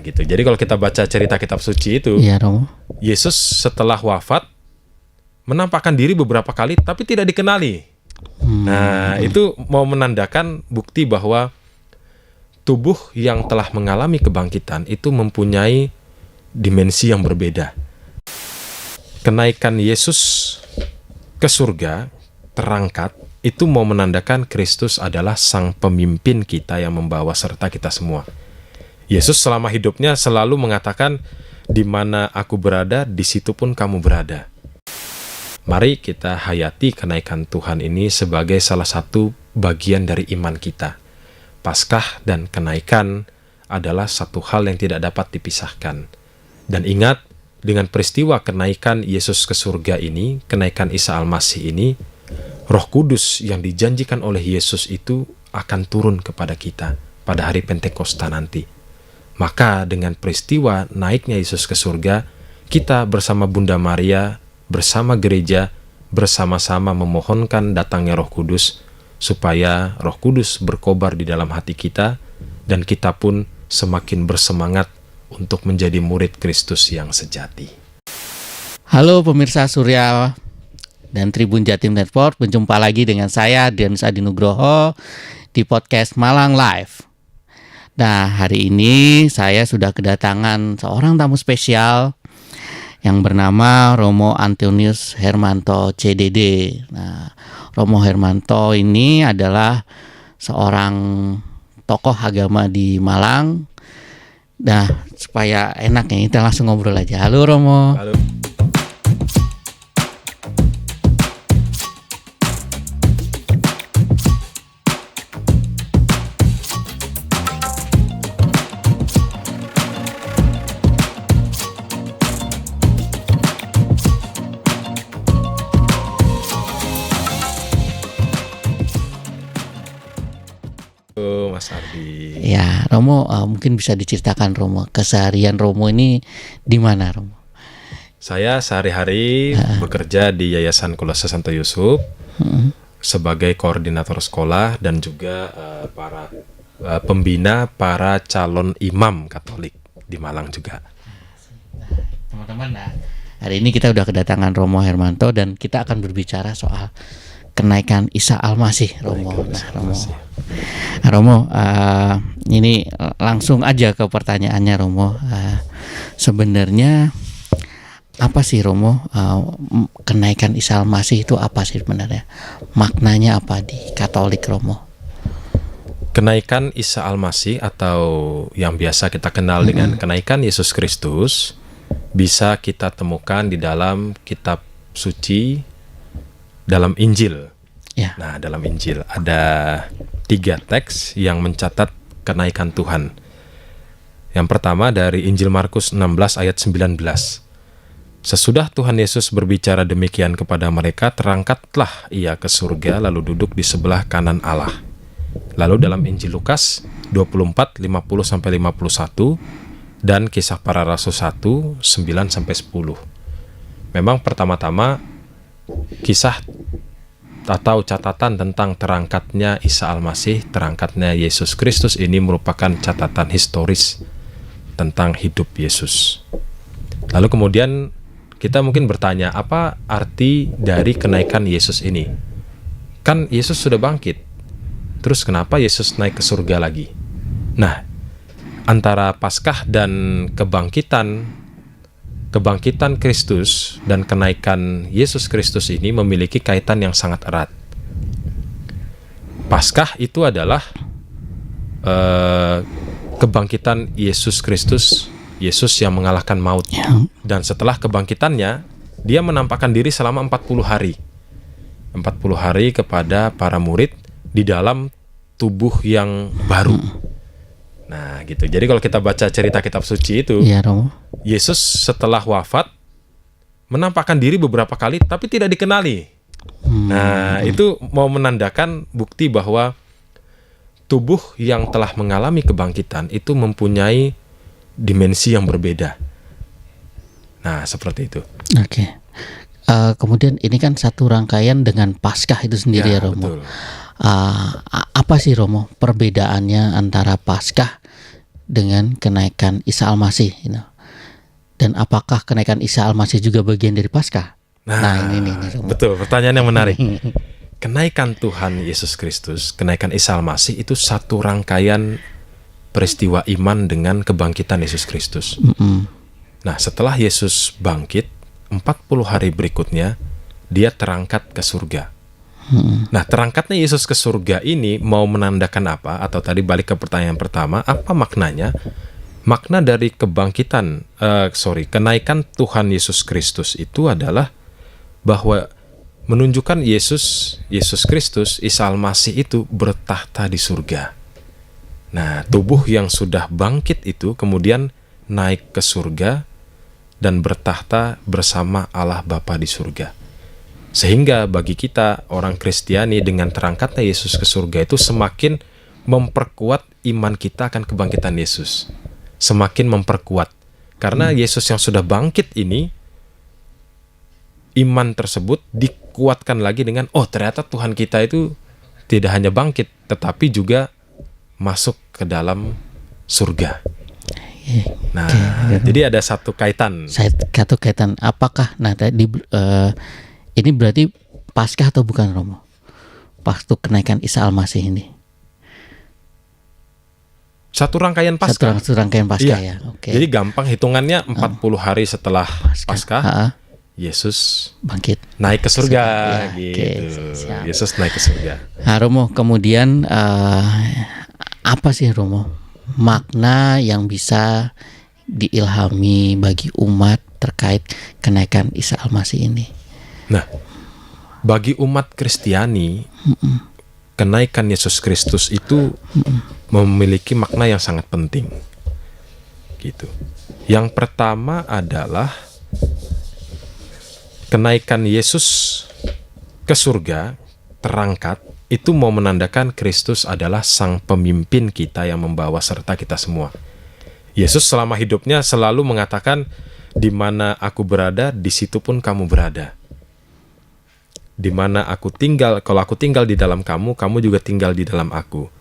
gitu. Jadi kalau kita baca cerita kitab suci itu, Iya, Romo. Yesus setelah wafat menampakkan diri beberapa kali tapi tidak dikenali. Nah, itu mau menandakan bukti bahwa tubuh yang telah mengalami kebangkitan itu mempunyai dimensi yang berbeda. Kenaikan Yesus ke surga, terangkat, itu mau menandakan Kristus adalah sang pemimpin kita yang membawa serta kita semua. Yesus selama hidupnya selalu mengatakan, di mana aku berada, di situ pun kamu berada. Mari kita hayati kenaikan Tuhan ini sebagai salah satu bagian dari iman kita. Paskah dan kenaikan adalah satu hal yang tidak dapat dipisahkan. Dan ingat, dengan peristiwa kenaikan Yesus ke surga ini, kenaikan Isa Al-Masih ini, Roh Kudus yang dijanjikan oleh Yesus itu akan turun kepada kita pada hari Pentakosta nanti. Maka dengan peristiwa naiknya Yesus ke surga, kita bersama Bunda Maria, bersama gereja, bersama-sama memohonkan datangnya Roh Kudus, supaya Roh Kudus berkobar di dalam hati kita, dan kita pun semakin bersemangat untuk menjadi murid Kristus yang sejati. Halo pemirsa Surya dan Tribun Jatim Network, berjumpa lagi dengan saya Dianus Adi Nugroho di podcast Malang Live. Nah, hari ini saya sudah kedatangan seorang tamu spesial yang bernama Romo Antonius Hermanto CDD. Nah, Romo Hermanto ini adalah seorang tokoh agama di Malang. Nah, supaya enaknya kita langsung ngobrol aja. Halo Romo. Halo. Mas Ardi. Ya, Romo, mungkin bisa diceritakan Romo, keseharian Romo ini di mana Romo? Saya sehari-hari bekerja di Yayasan Kolose Santo Yusuf sebagai koordinator sekolah dan juga para pembina para calon imam Katolik di Malang juga. Teman-teman, hari ini kita udah kedatangan Romo Hermanto dan kita akan berbicara soal kenaikan Isa Al-Masih, Romo. Romo, ini langsung aja ke pertanyaannya, Romo. Sebenarnya apa sih, Romo, kenaikan Isa Al-Masih itu apa sih sebenarnya? Maknanya apa di Katolik, Romo? Kenaikan Isa Al-Masih atau yang biasa kita kenal dengan kenaikan Yesus Kristus bisa kita temukan di dalam kitab suci, dalam Injil. Ya. Nah, dalam Injil ada 3 teks yang mencatat kenaikan Tuhan. Yang pertama dari Injil Markus 16 ayat 19. Sesudah Tuhan Yesus berbicara demikian kepada mereka, terangkatlah ia ke surga lalu duduk di sebelah kanan Allah. Lalu dalam Injil Lukas 24 50-51 dan Kisah Para Rasul 1 9-10. Memang pertama-tama kisah atau catatan tentang terangkatnya Isa Al-Masih, terangkatnya Yesus Kristus ini merupakan catatan historis tentang hidup Yesus. Lalu kemudian kita mungkin bertanya, apa arti dari kenaikan Yesus ini? Kan Yesus sudah bangkit, terus kenapa Yesus naik ke surga lagi? Nah, antara Paskah dan kebangkitan Kristus dan kenaikan Yesus Kristus ini memiliki kaitan yang sangat erat. Paskah itu adalah kebangkitan Yesus Kristus, Yesus yang mengalahkan maut. Dan setelah kebangkitannya, dia menampakkan diri selama 40 hari. 40 hari kepada para murid di dalam tubuh yang baru. Nah, gitu. Jadi kalau kita baca cerita kitab suci itu, Iya, Romo. Yesus setelah wafat menampakkan diri beberapa kali tapi tidak dikenali. Nah, itu mau menandakan bukti bahwa tubuh yang telah mengalami kebangkitan itu mempunyai dimensi yang berbeda. Nah, seperti itu. Oke. Kemudian ini kan satu rangkaian dengan Paskah itu sendiri, ya, Romo. Betul. Apa sih, Romo, perbedaannya antara Paskah dengan kenaikan Isa Al-Masih? Dan apakah kenaikan Isa Al-Masih juga bagian dari Paskah? Nah, ini Romo. Betul, pertanyaan yang menarik. Kenaikan Tuhan Yesus Kristus, kenaikan Isa Al-Masih itu satu rangkaian peristiwa iman dengan kebangkitan Yesus Kristus. Nah, setelah Yesus bangkit, 40 hari berikutnya, dia terangkat ke surga. Nah, terangkatnya Yesus ke surga ini mau menandakan apa? Atau tadi balik ke pertanyaan pertama, apa maknanya? Makna dari kenaikan Tuhan Yesus Kristus itu adalah bahwa menunjukkan Yesus Kristus, Isa Al-Masih itu bertahta di surga. Nah, tubuh yang sudah bangkit itu kemudian naik ke surga dan bertahta bersama Allah Bapa di surga. Sehingga bagi kita orang Kristiani dengan terangkatnya Yesus ke surga itu semakin memperkuat iman kita akan kebangkitan Yesus. Semakin memperkuat. Karena Yesus yang sudah bangkit ini, iman tersebut dikuatkan lagi dengan, oh ternyata Tuhan kita itu tidak hanya bangkit, tetapi juga masuk ke dalam surga. Nah, jadi ada satu kaitan. Satu kaitan. Apakah ini berarti Paskah atau bukan, Romo? Waktu kenaikan Isa Al-Masih ini. Satu rangkaian Paskah. Satu rangkaian Paskah, iya. ya. Okay. Jadi gampang hitungannya 40 hari setelah Paskah, Yesus bangkit, naik ke surga, ya, gitu. Okay, Yesus naik ke surga. Nah, Romo, kemudian apa sih, Romo, makna yang bisa diilhami bagi umat terkait kenaikan Isa Al-Masih ini? Nah, bagi umat Kristiani, kenaikan Yesus Kristus itu memiliki makna yang sangat penting. Gitu. Yang pertama adalah kenaikan Yesus ke surga, terangkat, itu mau menandakan Kristus adalah sang pemimpin kita yang membawa serta kita semua. Yesus selama hidupnya selalu mengatakan, di mana aku berada, di situ pun kamu berada. Di mana aku tinggal, kalau aku tinggal di dalam kamu, kamu juga tinggal di dalam aku.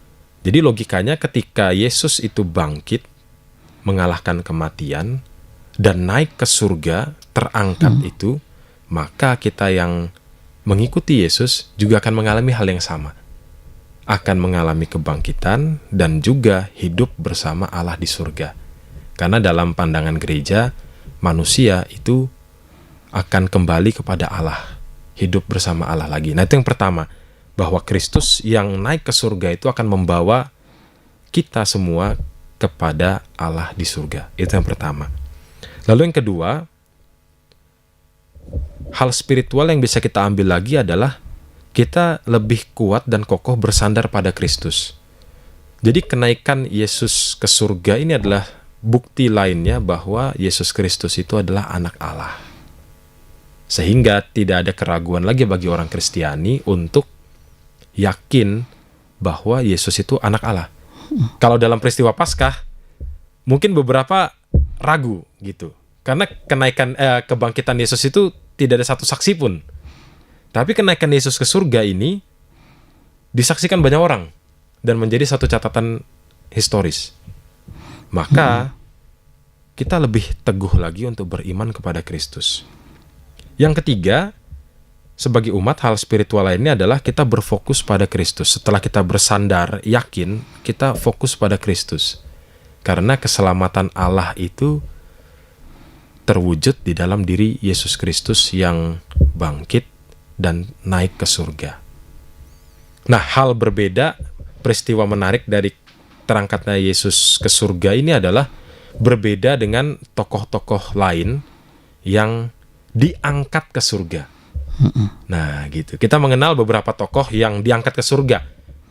Jadi logikanya ketika Yesus itu bangkit, mengalahkan kematian, dan naik ke surga, terangkat itu, maka kita yang mengikuti Yesus juga akan mengalami hal yang sama. Akan mengalami kebangkitan dan juga hidup bersama Allah di surga. Karena dalam pandangan gereja, manusia itu akan kembali kepada Allah. Hidup bersama Allah lagi. Nah, itu yang pertama. Bahwa Kristus yang naik ke surga itu akan membawa kita semua kepada Allah di surga. Itu yang pertama. Lalu yang kedua, hal spiritual yang bisa kita ambil lagi adalah kita lebih kuat dan kokoh bersandar pada Kristus. Jadi kenaikan Yesus ke surga ini adalah bukti lainnya bahwa Yesus Kristus itu adalah anak Allah. Sehingga tidak ada keraguan lagi bagi orang Kristiani untuk yakin bahwa Yesus itu anak Allah. Kalau dalam peristiwa Paskah, mungkin beberapa ragu gitu. Karena kenaikan kebangkitan Yesus itu tidak ada satu saksi pun. Tapi kenaikan Yesus ke surga ini disaksikan banyak orang dan menjadi satu catatan historis. Maka kita lebih teguh lagi untuk beriman kepada Kristus. Yang ketiga, sebagai umat, hal spiritual lainnya adalah kita berfokus pada Kristus. Setelah kita bersandar, yakin, kita fokus pada Kristus. Karena keselamatan Allah itu terwujud di dalam diri Yesus Kristus yang bangkit dan naik ke surga. Nah, hal berbeda, peristiwa menarik dari terangkatnya Yesus ke surga ini adalah berbeda dengan tokoh-tokoh lain yang diangkat ke surga. Nah, gitu. Kita mengenal beberapa tokoh yang diangkat ke surga,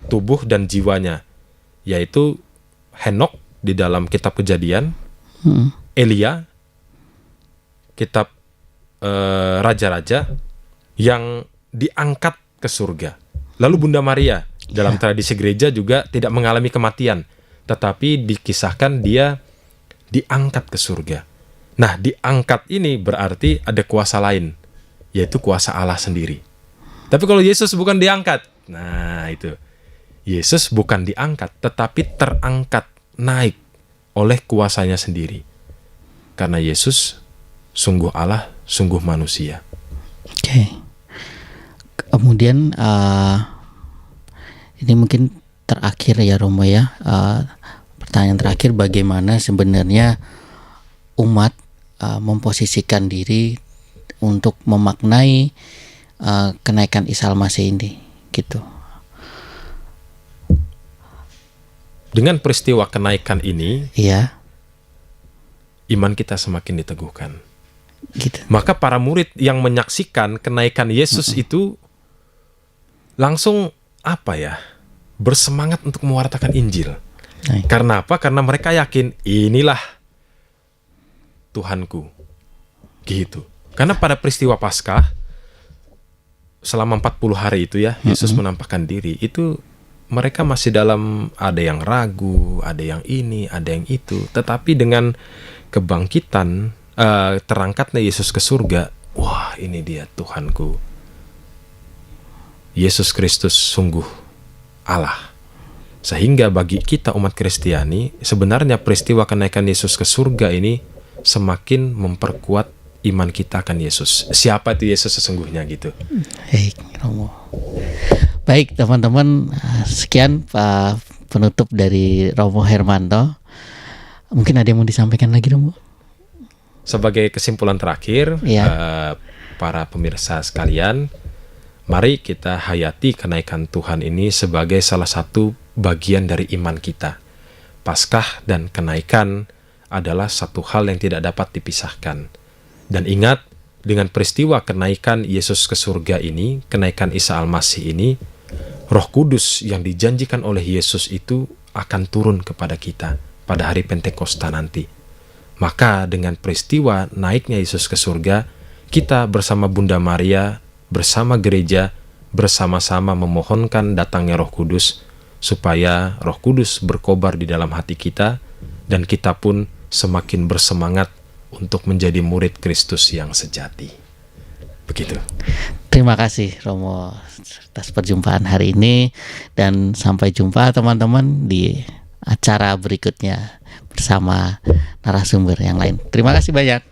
tubuh dan jiwanya, yaitu Henokh di dalam kitab Kejadian, Elia, kitab Raja-Raja, yang diangkat ke surga. Lalu Bunda Maria, dalam tradisi gereja juga tidak mengalami kematian, tetapi dikisahkan dia diangkat ke surga. Nah, diangkat ini berarti ada kuasa lain, yaitu kuasa Allah sendiri. Tapi kalau Yesus bukan diangkat, nah itu. Yesus bukan diangkat, tetapi terangkat, naik oleh kuasanya sendiri. Karena Yesus sungguh Allah, sungguh manusia. Oke. Kemudian ini mungkin terakhir ya Romo ya. Pertanyaan terakhir, bagaimana sebenarnya umat memposisikan diri untuk memaknai kenaikan Isa Al-Masih ini gitu. Dengan peristiwa kenaikan ini, Iya, iman kita semakin diteguhkan. gitu. Maka para murid yang menyaksikan kenaikan Yesus itu langsung bersemangat untuk mewartakan Injil. Baik. Karena apa? Karena mereka yakin inilah Tuhanku. Gitu. Karena pada peristiwa Paskah selama 40 hari itu ya, Yesus menampakkan diri. Itu mereka masih dalam, ada yang ragu, ada yang ini, ada yang itu. Tetapi dengan kebangkitan, terangkatnya Yesus ke surga, wah, ini dia Tuhanku. Yesus Kristus sungguh Allah. Sehingga bagi kita umat Kristiani, sebenarnya peristiwa kenaikan Yesus ke surga ini semakin memperkuat iman kita akan Yesus. Siapa itu Yesus sesungguhnya gitu. Baik, Romo. Baik, teman-teman, sekian penutup dari Romo Hermanto. Mungkin ada yang mau disampaikan lagi, Romo? Sebagai kesimpulan terakhir, para pemirsa sekalian, mari kita hayati kenaikan Tuhan ini sebagai salah satu bagian dari iman kita. Paskah dan kenaikan adalah satu hal yang tidak dapat dipisahkan. Dan ingat, dengan peristiwa kenaikan Yesus ke surga ini, kenaikan Isa Al-Masih ini, Roh Kudus yang dijanjikan oleh Yesus itu akan turun kepada kita pada hari Pentakosta nanti. Maka dengan peristiwa naiknya Yesus ke surga, kita bersama Bunda Maria, bersama gereja, bersama-sama memohonkan datangnya Roh Kudus, supaya Roh Kudus berkobar di dalam hati kita, dan kita pun semakin bersemangat untuk menjadi murid Kristus yang sejati. Begitu. Terima kasih Romo atas perjumpaan hari ini, dan sampai jumpa teman-teman di acara berikutnya bersama narasumber yang lain. Terima kasih banyak.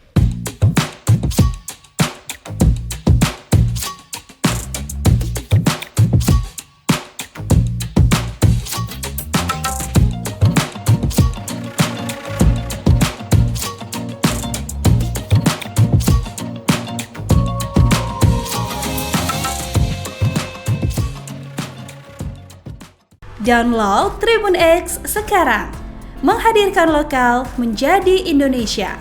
Download Tribun X sekarang, menghadirkan lokal menjadi Indonesia.